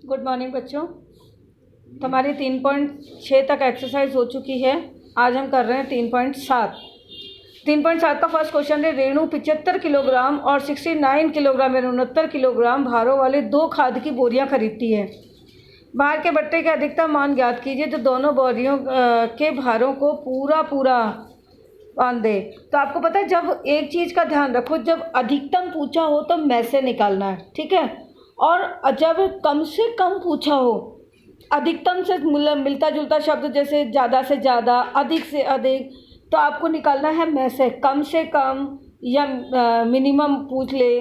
Good morning बच्चों। हमारी 3.6 तक एक्सरसाइज हो चुकी है। आज हम कर रहे हैं 3.7। 3.7 का फर्स्ट क्वेश्चन है, रेणु 75 किलोग्राम और 69 किलोग्राम यानी 69 किलोग्राम भारों वाले 2 खाद की बोरियां खरीदती है। भार के बट्टे के अधिकतम मान ज्ञात कीजिए जो दोनों बोरियों के भारों को पूरा बांध दे। तो आपको पता है, जब एक चीज़ का ध्यान रखो, जब अधिकतम पूछा हो तो में से निकालना है, ठीक है। और जब कम से कम पूछा हो, अधिकतम से मिलता जुलता शब्द जैसे ज़्यादा से ज़्यादा, अधिक से अधिक, तो आपको निकालना है में से कम या मिनिमम पूछ ले,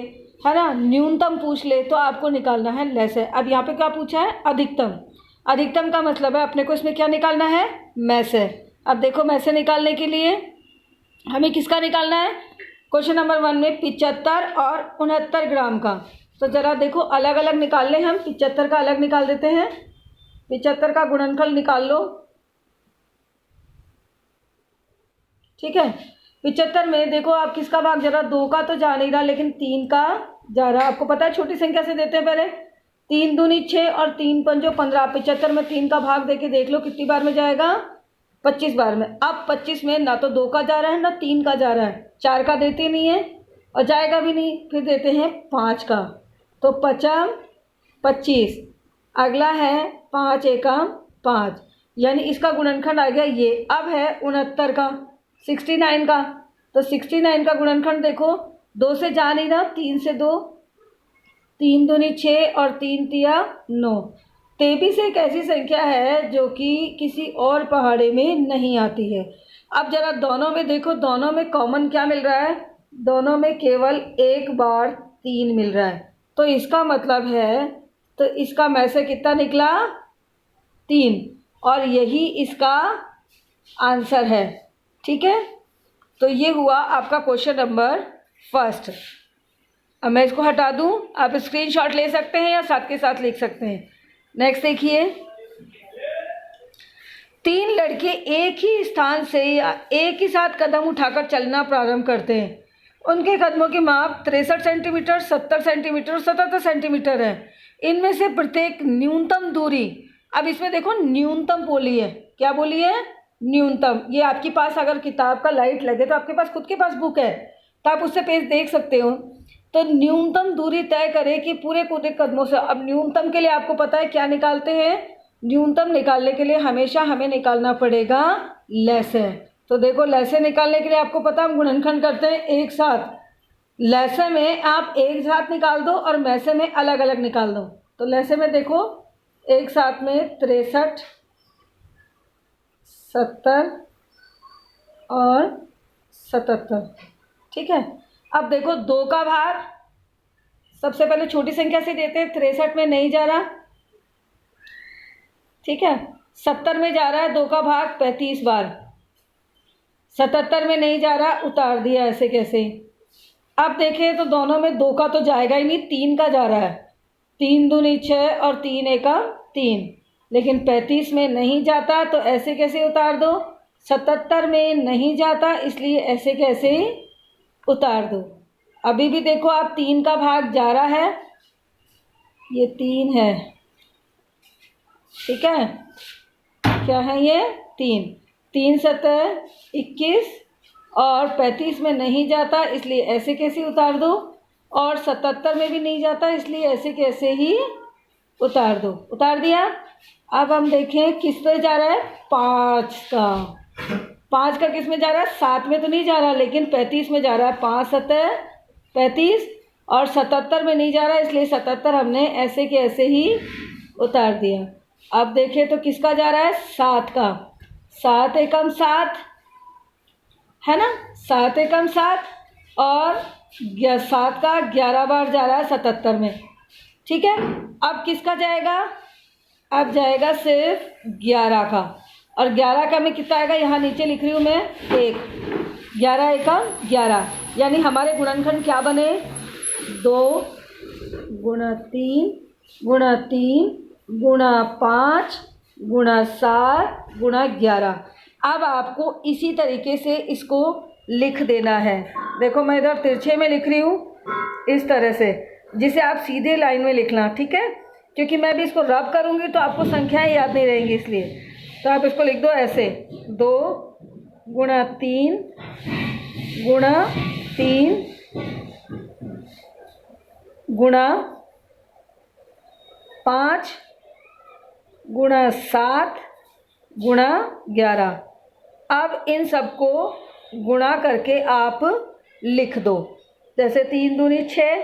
है ना, न्यूनतम पूछ ले तो आपको निकालना है ले से। अब यहाँ पे क्या पूछा है? अधिकतम। अधिकतम का मतलब है अपने को इसमें क्या निकालना है? में से। अब देखो, में से निकालने के लिए हमें किसका निकालना है? क्वेश्चन नंबर 1 में 75 और 69 ग्राम का। तो ज़रा देखो, अलग अलग निकाल लें हम। 75 का अलग निकाल देते हैं। 75 का गुणनफल निकाल लो, ठीक है। 75 में देखो आप किसका भाग जा रहा, 2 का तो जा नहीं रहा लेकिन 3 का जा रहा। आपको पता है छोटी संख्या से देते हैं पहले। 3 दूनी 6 और 3 पंजो 15। 75 में 3 का भाग देके देख लो कितनी बार में जाएगा? 25 बार में। अब 25 में ना तो 2 का जा रहा है ना 3 का जा रहा है, 4 का देते नहीं है और जाएगा भी नहीं, फिर देते हैं 5 का। तो 5 25, अगला है 5 एकम 5, यानी इसका गुणनखंड आ गया ये। अब है 69 का, 69 का। तो 69 का गुणनखंड देखो, 2 से जा नहीं रहा, 3 से 2, 3 दूनी 6 और 3 तिया 9। 23 एक ऐसी संख्या है जो कि किसी और पहाड़े में नहीं आती है। अब जरा दोनों में देखो, दोनों में कॉमन क्या मिल रहा है? दोनों में केवल एक बार 3 मिल रहा है। तो इसका मतलब है, तो इसका में से कितना निकला? 3, और यही इसका आंसर है, ठीक है। तो ये हुआ आपका क्वेश्चन नंबर फर्स्ट। अब मैं इसको हटा दूं, आप स्क्रीनशॉट ले सकते हैं या साथ के साथ लिख सकते हैं। नेक्स्ट देखिए, 3 लड़के एक ही स्थान से या एक ही साथ कदम उठाकर चलना प्रारंभ करते हैं। उनके कदमों की माप 63 सेंटीमीटर, 70 सेंटीमीटर और 77 सेंटीमीटर है। इनमें से प्रत्येक न्यूनतम दूरी, अब इसमें देखो न्यूनतम बोली है, क्या बोली है? न्यूनतम। ये आपके पास अगर किताब का लाइट लगे तो आपके पास खुद के पास बुक है तो आप उससे पेज देख सकते हो। तो न्यूनतम दूरी तय करें कि पूरे कदमों से। अब न्यूनतम के लिए आपको पता है क्या निकालते हैं? न्यूनतम निकालने के लिए हमेशा हमें निकालना पड़ेगा लैसे। तो देखो, लैसे निकालने के लिए आपको पता हम गुणनखंड करते हैं एक साथ। लैसे में आप एक साथ निकाल दो और मैसे में अलग अलग निकाल दो। तो लैसे में देखो, एक साथ में 63, 70 और 77, ठीक है। अब देखो 2 का भाग सबसे पहले छोटी संख्या से देते हैं। 63 में नहीं जा रहा, ठीक है। 70 में जा रहा है 2 का भाग 35 बार। 77 में नहीं जा रहा, उतार दिया ऐसे कैसे। अब देखें तो दोनों में 2 का तो जाएगा ही नहीं, 3 का जा रहा है। 3 दूनी 6 और 3 एकम 3, लेकिन 35 में नहीं जाता तो ऐसे कैसे उतार दो। 77 में नहीं जाता इसलिए ऐसे कैसे उतार दो। अभी भी देखो आप 3 का भाग जा रहा है, ये 3 है, ठीक है। क्या है ये? 3। 3 7 21 और 35 में नहीं जाता इसलिए ऐसे कैसे उतार दो, और 77 में भी नहीं जाता इसलिए ऐसे कैसे ही उतार दो। उतार दिया। अब हम देखें किस पे जा रहा है? 5 का। 5 का किस में जा रहा है? 7 में तो नहीं जा रहा लेकिन 35 में जा रहा है। 5 7 35 और 77 में नहीं जा रहा इसलिए 77 हमने ऐसे के ऐसे ही उतार दिया। अब देखें तो किसका जा रहा है? 7 का। 7 एकम 7 है ना, 7 एकम 7 और 7 का 11 बार जा रहा है 77 में, ठीक है। अब किसका जाएगा? अब जाएगा सिर्फ 11 का, और 11 का में कितना आएगा? यहाँ नीचे लिख रही हूँ मैं 1। 11 एकम 11, यानी हमारे गुणनखंड क्या बने? 2 गुणा 3 गुणा 3 गुणा 5 गुणा 7 गुणा 11। अब आपको इसी तरीके से इसको लिख देना है। देखो मैं इधर तिरछे में लिख रही हूँ इस तरह से, जिसे आप सीधे लाइन में लिखना, ठीक है। क्योंकि मैं भी इसको रब करूँगी तो आपको संख्याएं याद नहीं रहेंगी, इसलिए तो आप इसको लिख दो ऐसे 2 गुणा 3 गुणा 3 गुणा 5 गुणा 7 गुणा 11। अब इन सबको गुणा करके आप लिख दो। जैसे 3 दूनी 6,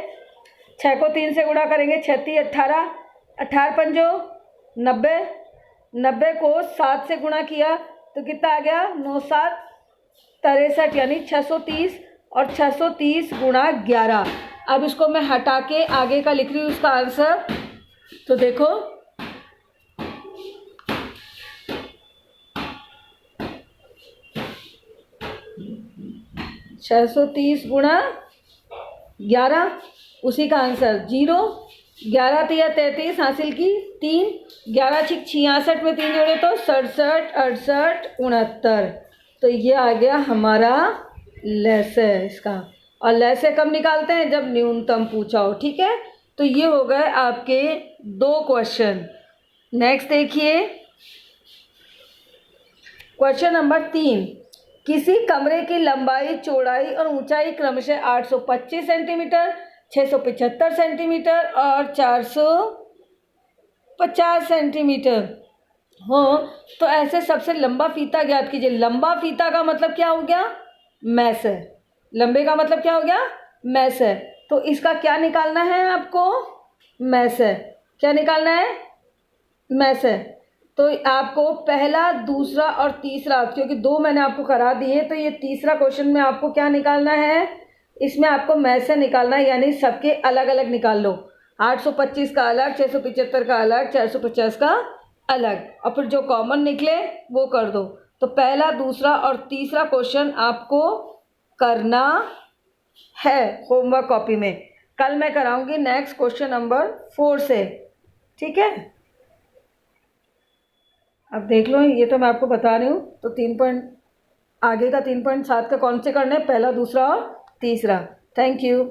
6 को 3 से गुणा करेंगे 6 3 18, 18 पंजो 90, 90 को 7 से गुणा किया तो कितना आ गया 9 7 63, यानी 630 और 630 गुणा 11। अब इसको मैं हटा के आगे का लिख रही हूँ उसका आंसर। तो देखो 630 गुणा 11, उसी का आंसर 0। 11 तिया 33 हासिल की 3, 11 छिक 66 में 3 जोड़े तो 67 68 69। तो ये आ गया हमारा लैसे इसका। और लैसे कब निकालते हैं, जब न्यूनतम पूछा हो। ठीक है, तो ये हो गए आपके 2 क्वेश्चन। नेक्स्ट देखिए क्वेश्चन नंबर 3। किसी कमरे की लंबाई चौड़ाई और ऊंचाई क्रमशः 825 सेंटीमीटर, 675 सेंटीमीटर और 450 सेंटीमीटर हो, तो ऐसे सबसे लंबा फीता ज्ञात कीजिए। लंबा फीता का मतलब क्या हो गया, मैस है। लंबे का मतलब क्या हो गया, मैस है। तो इसका क्या निकालना है आपको, मैस है। क्या निकालना है, मैस है। तो आपको पहला, दूसरा और तीसरा, क्योंकि 2 मैंने आपको करा दिए, तो ये तीसरा क्वेश्चन में आपको क्या निकालना है, इसमें आपको मैस से निकालना है, यानी सबके अलग अलग निकाल लो। 825 का अलग, 675 का अलग, 450 का अलग, और फिर जो कॉमन निकले वो कर दो। तो पहला, दूसरा और तीसरा क्वेश्चन आपको करना है होमवर्क कॉपी में। कल मैं कराऊंगी नेक्स्ट क्वेश्चन नंबर 4 से। ठीक है, अब देख लो, ये तो मैं आपको बता रही हूँ। तो 3 आगे का 3.7 का कौन से करने, पहला, दूसरा और तीसरा। Thank you.